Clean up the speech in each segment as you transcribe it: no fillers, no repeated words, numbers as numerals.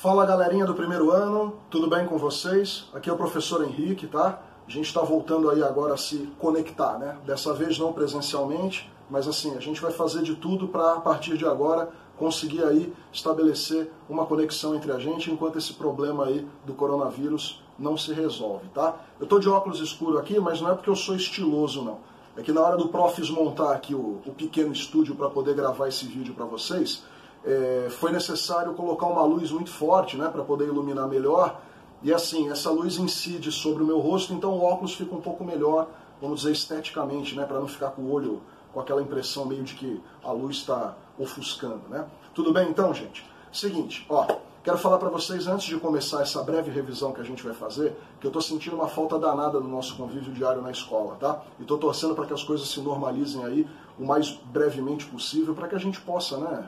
Fala galerinha do primeiro ano, tudo bem com vocês? Aqui é o professor Henrique, tá? A gente está voltando aí agora a se conectar, né? Dessa vez não presencialmente, mas assim, a gente vai fazer de tudo para a partir de agora conseguir aí estabelecer uma conexão entre a gente enquanto esse problema aí do coronavírus não se resolve, tá? Eu tô de óculos escuro aqui, mas não é porque eu sou estiloso não. É que na hora do Profs montar aqui o pequeno estúdio para poder gravar esse vídeo para vocês, foi necessário colocar uma luz muito forte, né, para poder iluminar melhor. E assim, essa luz incide sobre o meu rosto, então o óculos fica um pouco melhor, vamos dizer, esteticamente, né, para não ficar com o olho com aquela impressão meio de que a luz está ofuscando, né? Tudo bem então, gente? Seguinte, ó, quero falar para vocês antes de começar essa breve revisão que a gente vai fazer, que eu tô sentindo uma falta danada no nosso convívio diário na escola, tá? E tô torcendo para que as coisas se normalizem aí o mais brevemente possível, para que a gente possa, né,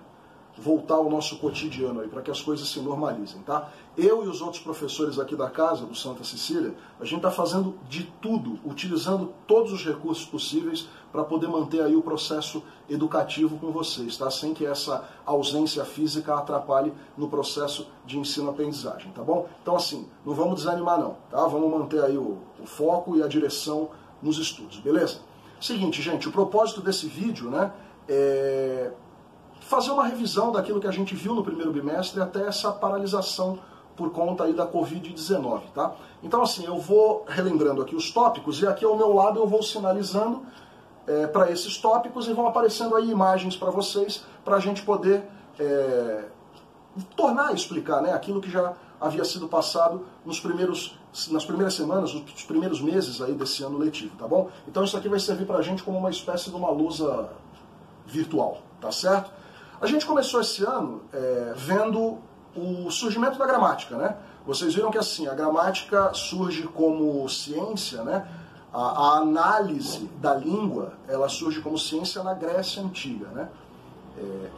voltar ao nosso cotidiano aí, para que as coisas se normalizem, tá? Eu e os outros professores aqui da casa, do Santa Cecília, a gente está fazendo de tudo, utilizando todos os recursos possíveis para poder manter aí o processo educativo com vocês, tá? Sem que essa ausência física atrapalhe no processo de ensino-aprendizagem, tá bom? Então assim, não vamos desanimar não, tá? Vamos manter aí o foco e a direção nos estudos, beleza? Seguinte, gente, o propósito desse vídeo, né, é fazer uma revisão daquilo que a gente viu no primeiro bimestre até essa paralisação por conta aí da Covid-19, tá? Então assim, eu vou relembrando aqui os tópicos e aqui ao meu lado eu vou sinalizando para esses tópicos e vão aparecendo aí imagens para vocês, para a gente poder tornar a explicar, né, aquilo que já havia sido passado nas primeiras semanas, nos primeiros meses aí desse ano letivo, tá bom? Então isso aqui vai servir para a gente como uma espécie de uma lousa virtual, tá certo? A gente começou esse ano vendo o surgimento da gramática, né? Vocês viram que assim, a gramática surge como ciência, né? A análise da língua, ela surge como ciência na Grécia Antiga, né?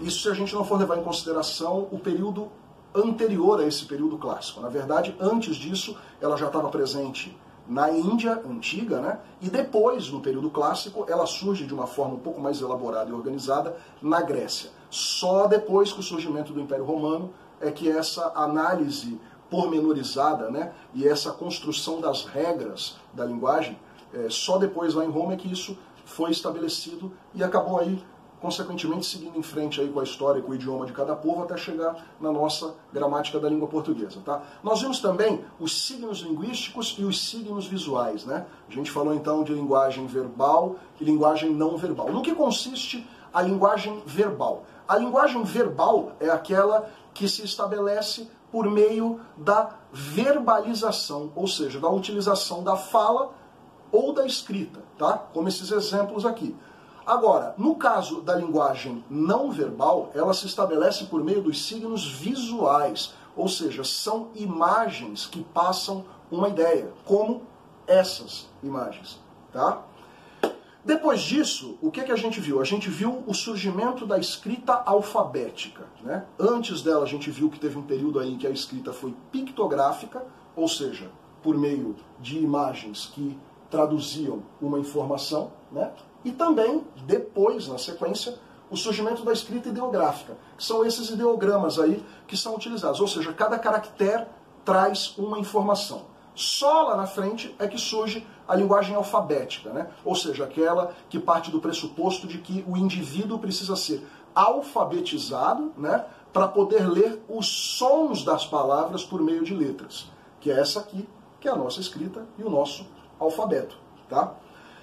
Isso se a gente não for levar em consideração o período anterior a esse período clássico. Na verdade, antes disso, ela já estava presente na Índia Antiga, né? E depois, no período clássico, ela surge de uma forma um pouco mais elaborada e organizada na Grécia. Só depois que o surgimento do Império Romano é que essa análise pormenorizada, né, e essa construção das regras da linguagem, só depois lá em Roma é que isso foi estabelecido e acabou aí, consequentemente, seguindo em frente aí com a história e com o idioma de cada povo até chegar na nossa gramática da língua portuguesa, tá? Nós vimos também os signos linguísticos e os signos visuais, né? A gente falou então de linguagem verbal e linguagem não verbal. No que consiste a linguagem verbal? A linguagem verbal é aquela que se estabelece por meio da verbalização, ou seja, da utilização da fala ou da escrita, tá? Como esses exemplos aqui. Agora, no caso da linguagem não verbal, ela se estabelece por meio dos signos visuais, ou seja, são imagens que passam uma ideia, como essas imagens, tá? Depois disso, o que a gente viu? A gente viu o surgimento da escrita alfabética, né? Antes dela a gente viu que teve um período aí em que a escrita foi pictográfica, ou seja, por meio de imagens que traduziam uma informação, né? E também, depois, na sequência, o surgimento da escrita ideográfica, que são esses ideogramas aí que são utilizados, ou seja, cada caractere traz uma informação. Só lá na frente é que surge a linguagem alfabética, né? Ou seja, aquela que parte do pressuposto de que o indivíduo precisa ser alfabetizado, né, para poder ler os sons das palavras por meio de letras, que é essa aqui, que é a nossa escrita e o nosso alfabeto, tá?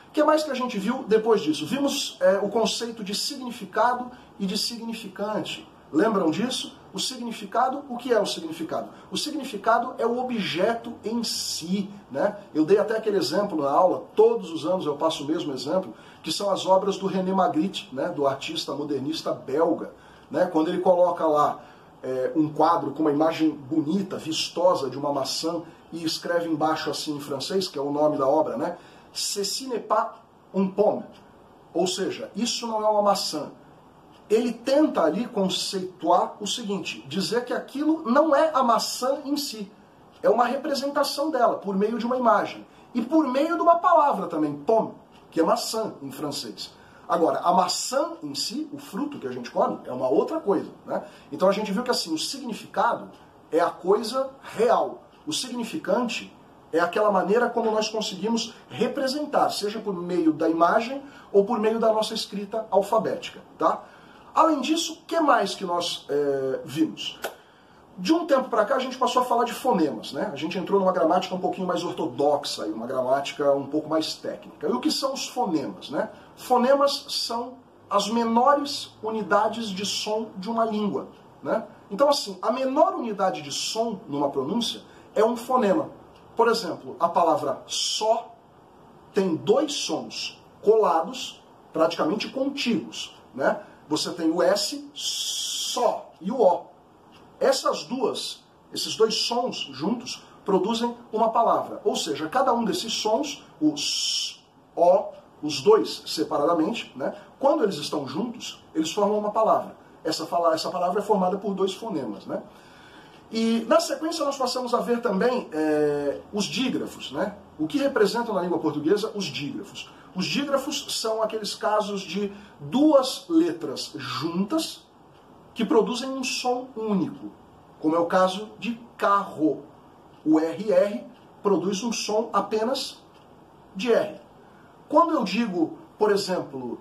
O que mais que a gente viu depois disso? Vimos o conceito de significado e de significante. Lembram disso? O significado, o que é o significado? O significado é o objeto em si, né? Eu dei até aquele exemplo na aula, todos os anos eu passo o mesmo exemplo, que são as obras do René Magritte, né, do artista modernista belga, né? Quando ele coloca lá um quadro com uma imagem bonita, vistosa de uma maçã e escreve embaixo assim em francês, que é o nome da obra, né? Ceci n'est pas une pomme, ou seja, isso não é uma maçã. Ele tenta ali conceituar o seguinte, dizer que aquilo não é a maçã em si, é uma representação dela, por meio de uma imagem. E por meio de uma palavra também, pomme, que é maçã em francês. Agora, a maçã em si, o fruto que a gente come, é uma outra coisa, né? Então a gente viu que assim, o significado é a coisa real. O significante é aquela maneira como nós conseguimos representar, seja por meio da imagem ou por meio da nossa escrita alfabética, tá? Além disso, o que mais que nós vimos? De um tempo para cá a gente passou a falar de fonemas, né? A gente entrou numa gramática um pouquinho mais ortodoxa e uma gramática um pouco mais técnica. E o que são os fonemas, né? Fonemas são as menores unidades de som de uma língua, né? Então assim, a menor unidade de som numa pronúncia é um fonema. Por exemplo, a palavra só tem dois sons colados, praticamente contíguos, né? Você tem o S, só, e o O. Esses dois sons juntos produzem uma palavra. Ou seja, cada um desses sons, o S, O, os dois separadamente, né? Quando eles estão juntos, eles formam uma palavra. Essa palavra é formada por dois fonemas, né? E na sequência nós passamos a ver também os dígrafos, né? O que representam na língua portuguesa os dígrafos? Os dígrafos são aqueles casos de duas letras juntas que produzem um som único, como é o caso de carro. O RR produz um som apenas de R. Quando eu digo, por exemplo,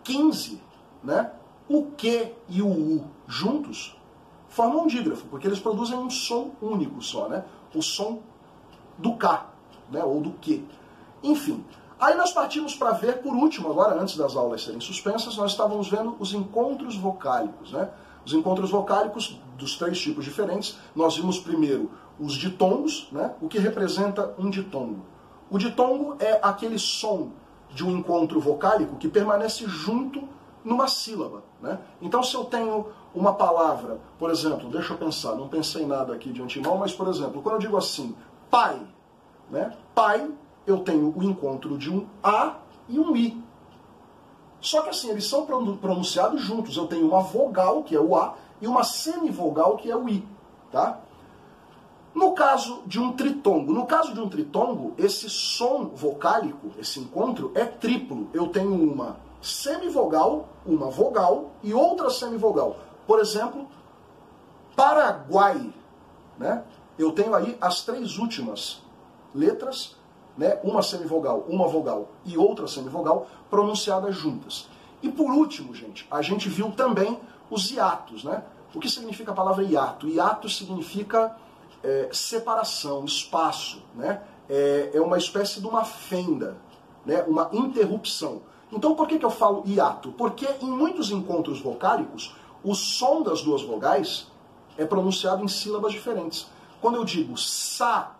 15, né? O Q e o U juntos formam um dígrafo, porque eles produzem um som único só, né? O som do K, né? Ou do Q. Enfim, aí nós partimos para ver, por último, agora, antes das aulas serem suspensas, nós estávamos vendo os encontros vocálicos, né? Os encontros vocálicos dos três tipos diferentes. Nós vimos primeiro os ditongos, né? O que representa um ditongo? O ditongo é aquele som de um encontro vocálico que permanece junto numa sílaba, né? Então, se eu tenho uma palavra, por exemplo, deixa eu pensar, não pensei em nada aqui de antemão, mas, por exemplo, quando eu digo assim, pai, né? Pai, eu tenho o encontro de um A e um I. Só que assim, eles são pronunciados juntos. Eu tenho uma vogal, que é o A, e uma semivogal, que é o I, tá? No caso de um tritongo, esse som vocálico, esse encontro, é triplo. Eu tenho uma semivogal, uma vogal e outra semivogal. Por exemplo, Paraguai, né? Eu tenho aí as três últimas letras, né? Uma semivogal, uma vogal e outra semivogal, pronunciadas juntas. E por último, gente, a gente viu também os hiatos, né? O que significa a palavra hiato? Hiato significa separação, espaço, né? É uma espécie de uma fenda, né? Uma interrupção. Então por que eu falo hiato? Porque em muitos encontros vocálicos, o som das duas vogais é pronunciado em sílabas diferentes. Quando eu digo sa-u-d,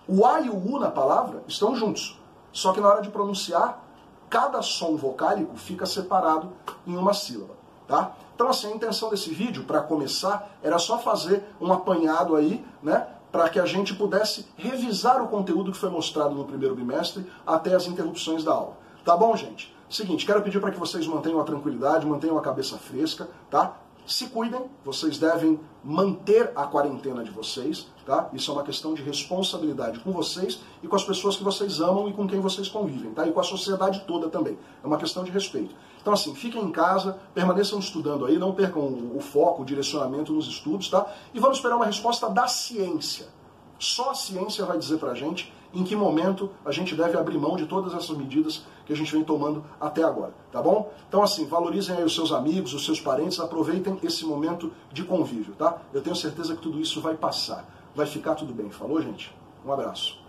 o A e o U na palavra estão juntos. Só que na hora de pronunciar, cada som vocálico fica separado em uma sílaba, tá? Então assim, a intenção desse vídeo, para começar, era só fazer um apanhado aí, né? Para que a gente pudesse revisar o conteúdo que foi mostrado no primeiro bimestre até as interrupções da aula. Tá bom, gente? Seguinte, quero pedir para que vocês mantenham a tranquilidade, mantenham a cabeça fresca, tá? Se cuidem, vocês devem manter a quarentena de vocês, tá? Isso é uma questão de responsabilidade com vocês e com as pessoas que vocês amam e com quem vocês convivem, tá? E com a sociedade toda também. É uma questão de respeito. Então assim, fiquem em casa, permaneçam estudando aí, não percam o foco, o direcionamento nos estudos, tá? E vamos esperar uma resposta da ciência. Só a ciência vai dizer pra gente em que momento a gente deve abrir mão de todas essas medidas que a gente vem tomando até agora, tá bom? Então assim, valorizem aí os seus amigos, os seus parentes, aproveitem esse momento de convívio, tá? Eu tenho certeza que tudo isso vai passar, vai ficar tudo bem. Falou, gente? Um abraço.